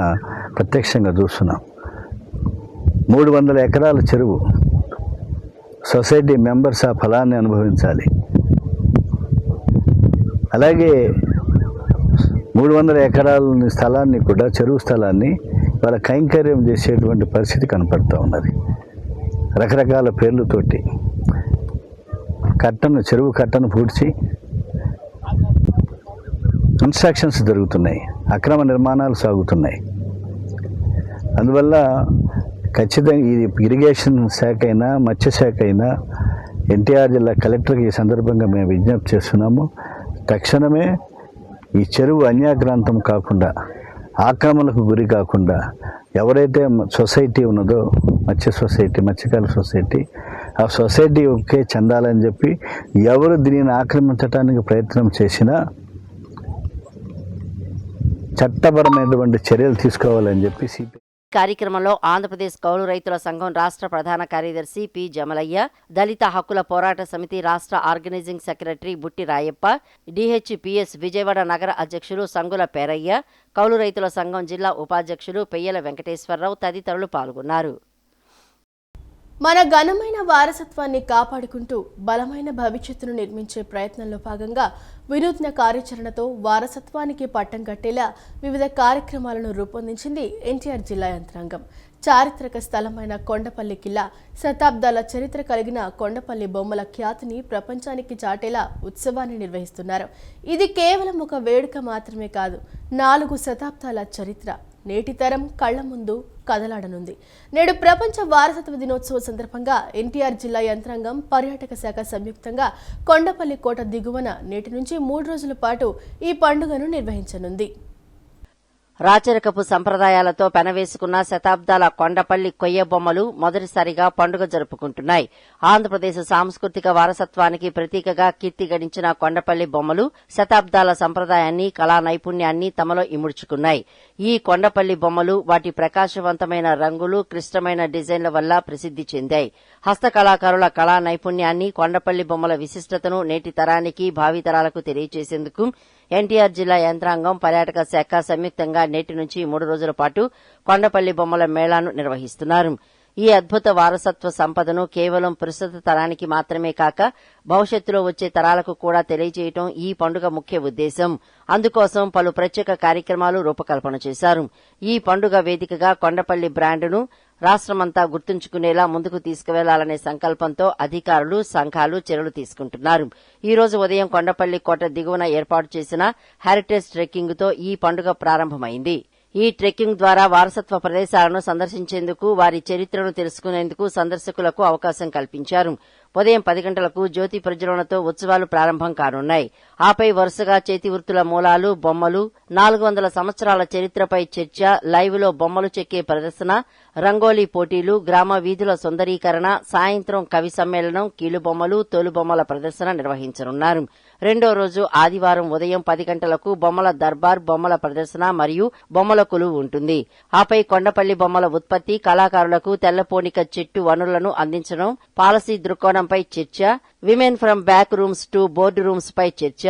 ప్రత్యక్షంగా చూస్తున్నాం. 300 ఎకరాల చెరువు సొసైటీ మెంబర్స్ ఆ ఫలాన్ని అనుభవించాలి. అలాగే 300 ఎకరాల స్థలాన్ని కూడా, చెరువు స్థలాన్ని వాళ్ళ కైంకర్యం చేసేటువంటి పరిస్థితి కనపడుతూ ఉన్నది. రకరకాల పేర్లతోటి చెరువు కట్టను పూడ్చి కన్స్ట్రక్షన్స్ జరుగుతున్నాయి, అక్రమ నిర్మాణాలు సాగుతున్నాయి. అందువల్ల ఖచ్చితంగా ఇది ఇరిగేషన్ శాఖ అయినా మత్స్యశాఖ అయినా ఎన్టీఆర్ జిల్లా కలెక్టర్కి ఈ సందర్భంగా మేము విజ్ఞప్తి చేస్తున్నాము. తక్షణమే ఈ చెరువు అన్యాక్రాంతం కాకుండా, ఆక్రమణకు గురి కాకుండా ఎవరైతే సొసైటీ ఉన్నదో మత్స్యకారుల సొసైటీ, ఆ సొసైటీ ఒకే చెందాలని చెప్పి ఎవరు దీనిని ఆక్రమించడానికి ప్రయత్నం చేసినా చట్టపరమైనటువంటి చర్యలు తీసుకోవాలని చెప్పి సిపి కార్యక్రమంలో ఆంధ్రప్రదేశ్ కౌలు రైతుల సంఘం రాష్ట్ర ప్రధాన కార్యదర్శి పి జమలయ్య, దళిత హక్కుల పోరాట సమితి రాష్ట్ర ఆర్గనైజింగ్ సెక్రటరీ బుట్టి రాయప్ప, డిహెచ్పిఎస్ విజయవాడ నగర అధ్యక్షులు సంగుల పేరయ్య, కౌలు రైతుల సంఘం జిల్లా ఉపాధ్యక్షులు పెయ్యల వెంకటేశ్వరరావు తదితరులు పాల్గొన్నారు. మన ఘనమైన వారసత్వాన్ని కాపాడుకుంటూ బలమైన భవిష్యత్తును నిర్మించే ప్రయత్నంలో భాగంగా వినూత్న కార్యాచరణతో వారసత్వానికి పట్టం కట్టేలా వివిధ కార్యక్రమాలను రూపొందించింది ఎన్టీఆర్ జిల్లా యంత్రాంగం. చారిత్రక స్థలమైన కొండపల్లి కిల్లా, శతాబ్దాల చరిత్ర కలిగిన కొండపల్లి బొమ్మల ఖ్యాతిని ప్రపంచానికి చాటేలా ఉత్సవాన్ని నిర్వహిస్తున్నారు. ఇది కేవలం ఒక వేడుక మాత్రమే కాదు, 4 శతాబ్దాల చరిత్ర నేటి తరం కళ్ల ముందు కదలాడనుంది. నేడు ప్రపంచ వారసత్వ దినోత్సవ సందర్భంగా ఎన్టీఆర్ జిల్లా యంత్రాంగం, పర్యాటక శాఖ సంయుక్తంగా కొండపల్లి కోట దిగువన నేటి నుంచి 3 రోజుల పాటు ఈ పండుగను నిర్వహించనుంది. రాచరికపు సంప్రదాయాలతో పెనవేసుకున్న శతాబ్దాల కొండపల్లి కొయ్య బొమ్మలు మొదటిసారిగా పండుగ జరుపుకుంటున్నాయి. ఆంధ్రప్రదేశ్ సాంస్కృతిక వారసత్వానికి ప్రతీకగా కీర్తి గడించిన కొండపల్లి బొమ్మలు శతాబ్దాల సంప్రదాయాన్ని, కళా నైపుణ్యాన్ని తమలో ఇముడ్చుకున్నాయి. ఈ కొండపల్లి బొమ్మలు వాటి ప్రకాశవంతమైన రంగులు, క్లిష్టమైన డిజైన్ల వల్ల ప్రసిద్ది చెందాయి. హస్తకళాకారుల కళా నైపుణ్యాన్ని, కొండపల్లి బొమ్మల విశిష్టతను నేటి తరానికి, భావితరాలకు తెలియజేసేందుకు ఎన్టీఆర్ జిల్లా యంత్రాంగం, పర్యాటక శాఖ సంయుక్తంగా నేటి నుంచి 3 రోజుల పాటు కొండపల్లి బొమ్మల మేళాను నిర్వహిస్తున్నారు. ఈ అద్భుత వారసత్వ సంపదను కేవలం ప్రస్తుత తరానికి మాత్రమే కాక భవిష్యత్తులో వచ్చే తరాలకు కూడా తెలియజేయడం ఈ పండుగ ముఖ్య ఉద్దేశం. అందుకోసం పలు ప్రత్యేక కార్యక్రమాలు రూపకల్పన చేశారు. ఈ పండుగ వేదికగా కొండపల్లి బ్రాండును రాష్ట్రమంతా గుర్తుంచుకునేలా ముందుకు తీసుకువెళ్లాలనే సంకల్పంతో అధికారులు, సంఘాలు చర్యలు తీసుకుంటున్నారు. ఈ రోజు ఉదయం కొండపల్లి కోట దిగువన ఏర్పాటు చేసిన హెరిటేజ్ ట్రెక్కింగ్తో ఈ పండుగ ప్రారంభమైంది. ఈ ట్రెక్కింగ్ ద్వారా వారసత్వ ప్రదేశాలను సందర్శించేందుకు, వారి చరిత్రను తెలుసుకునేందుకు సందర్శకులకు అవకాశం కల్పించారు. ఉదయం 10 గంటలకు జ్యోతి ప్రజ్వలనతో ఉత్సవాలు ప్రారంభం కానున్నాయి. ఆపై వరుసగా చేతి వృత్తుల మూలాలు, బొమ్మలు, 400 సంవత్సరాల చరిత్రపై చర్చ, లైవ్లో బొమ్మలు చెక్కే ప్రదర్శన, రంగోలీ పోటీలు, గ్రామ వీధుల సుందరీకరణ, సాయంత్రం కవి సమ్మేళనం, కీలుబొమ్మలు, తోలుబొమ్మల ప్రదర్శన నిర్వహించనున్నారు. రెండో రోజు ఆదివారం ఉదయం 10 గంటలకు బొమ్మల దర్బార్, బొమ్మల ప్రదర్శన మరియు బొమ్మల కొలువు ఉంటుంది. ఆపై కొండపల్లి బొమ్మల ఉత్పత్తి, కళాకారులకు తెల్లపోనిక చెట్టు వనరులను అందించడం, పాలసీ దృక్కోణంపై చర్చ, women from back rooms to board rooms పై చర్చ,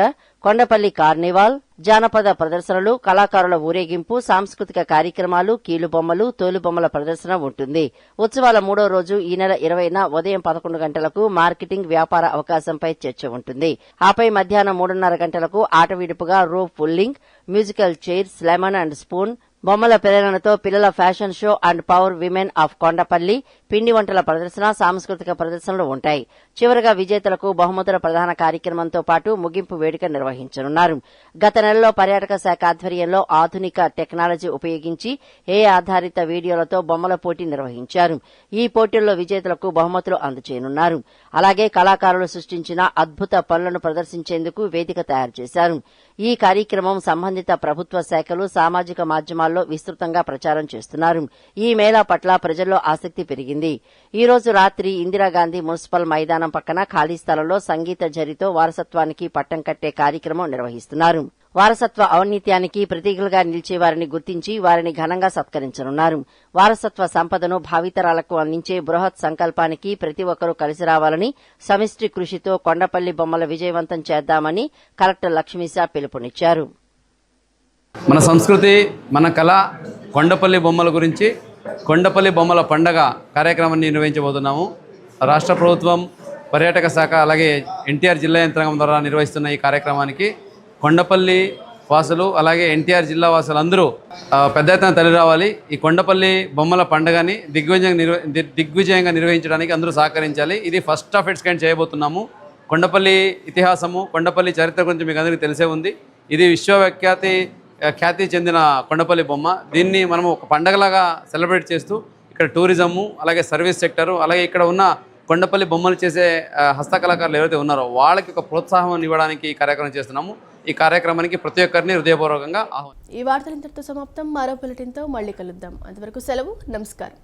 కొండపల్లి కార్నివాల్, జానపద ప్రదర్శనలు, కళాకారుల ఊరేగింపు, సాంస్కృతిక కార్యక్రమాలు, కీలుబొమ్మలు, తోలుబొమ్మల ప్రదర్శన ఉంటుంది. ఉత్సవాల 3వ రోజు ఈ నెల 20న ఉదయం 11 గంటలకు మార్కెటింగ్, వ్యాపార అవకాశంపై చర్చ ఉంటుంది. ఆపై మధ్యాహ్నం 3:30 గంటలకు ఆట విడుపుగా rope pulling, musical chairs, lemon and spoon, బొమ్మల ప్రేరణతో పిల్లల fashion show and power women of Kondapalli, పిండి వంటల ప్రదర్శన, సాంస్కృతిక ప్రదర్శనలు ఉంటాయి. చివరగా విజేతలకు బహుమతుల ప్రధాన కార్యక్రమంతో పాటు ముగింపు వేడుక నిర్వహించనున్నారు. గత నెలలో పర్యాటక శాఖ ఆధ్వర్యంలో ఆధునిక టెక్నాలజీ ఉపయోగించి ఆధారిత వీడియోలతో బొమ్మల పోటీ నిర్వహించారు. ఈ పోటీల్లో విజేతలకు బహుమతులు అందజేయనున్నారు. అలాగే కళాకారులు సృష్టించిన అద్భుత పనులను ప్రదర్శించేందుకు వేదిక తయారు చేశారు. ఈ కార్యక్రమం సంబంధిత ప్రభుత్వ శాఖలు, సామాజిక మాధ్యమాల్లో విస్తృతంగా ప్రచారం చేస్తున్నారు. ఈ మేళా పట్ల ప్రజల్లో ఆసక్తి పెరిగింది. ఈ రోజు రాత్రి ఇందిరాగాంధీ మున్సిపల్ మైదానం పక్కన ఖాళీ స్థలంలో సంగీత జరితో వారసత్వానికి పట్టం కట్టే కార్యక్రమం నిర్వహిస్తున్నారు. వారసత్వ ఔన్నత్యానికి ప్రతీకలుగా నిలిచే వారిని గుర్తించి వారిని ఘనంగా సత్కరించనున్నారు. వారసత్వ సంపదను భావితరాలకు అందించే బృహత్ సంకల్పానికి ప్రతి ఒక్కరూ కలిసి రావాలని, సమిష్టి కృషితో కొండపల్లి బొమ్మల విజయవంతం చేద్దామని కలెక్టర్ లక్ష్మీశా పిలుపునిచ్చారు. మన సంస్కృతి, మన కళ, కొండపల్లి బొమ్మల గురించి కొండపల్లి బొమ్మల పండగ కార్యక్రమాన్ని నిర్వహించబోతున్నాము. రాష్ట్ర ప్రభుత్వం, పర్యాటక శాఖ, అలాగే ఎన్టీఆర్ జిల్లా యంత్రాంగం ద్వారా నిర్వహిస్తున్న ఈ కార్యక్రమానికి కొండపల్లి వాసులు, అలాగే ఎన్టీఆర్ జిల్లా వాసులు అందరూ పెద్ద ఎత్తున తరలి రావాలి. ఈ కొండపల్లి బొమ్మల పండుగని దిగ్విజయంగా నిర్వహించడానికి అందరూ సహకరించాలి. ఇది ఫస్ట్ ఆఫ్ ఇట్స్ కైండ్ చేయబోతున్నాము. కొండపల్లి ఇతిహాసము, కొండపల్లి చరిత్ర గురించి మీకు అందరికీ తెలిసే ఉంది. ఇది ఖ్యాతి చెందిన కొండపల్లి బొమ్మ. దీన్ని మనము ఒక పండగలాగా సెలబ్రేట్ చేస్తూ ఇక్కడ టూరిజము, అలాగే సర్వీస్ సెక్టరు, అలాగే ఇక్కడ ఉన్న కొండపల్లి బొమ్మలు చేసే హస్తకళాకారులు ఎవరైతే ఉన్నారో వాళ్ళకి ఒక ప్రోత్సాహం ఇవ్వడానికి ఈ కార్యక్రమం చేస్తున్నాము. ఈ కార్యక్రమానికి ప్రతి ఒక్కరిని హృదయపూర్వకంగా ఈ వార్తలు ఇంతటితో సమాప్తం. మరో బులెటిన్తో మళ్ళీ కలుద్దాం. అంతవరకు సెలవు. నమస్కారం.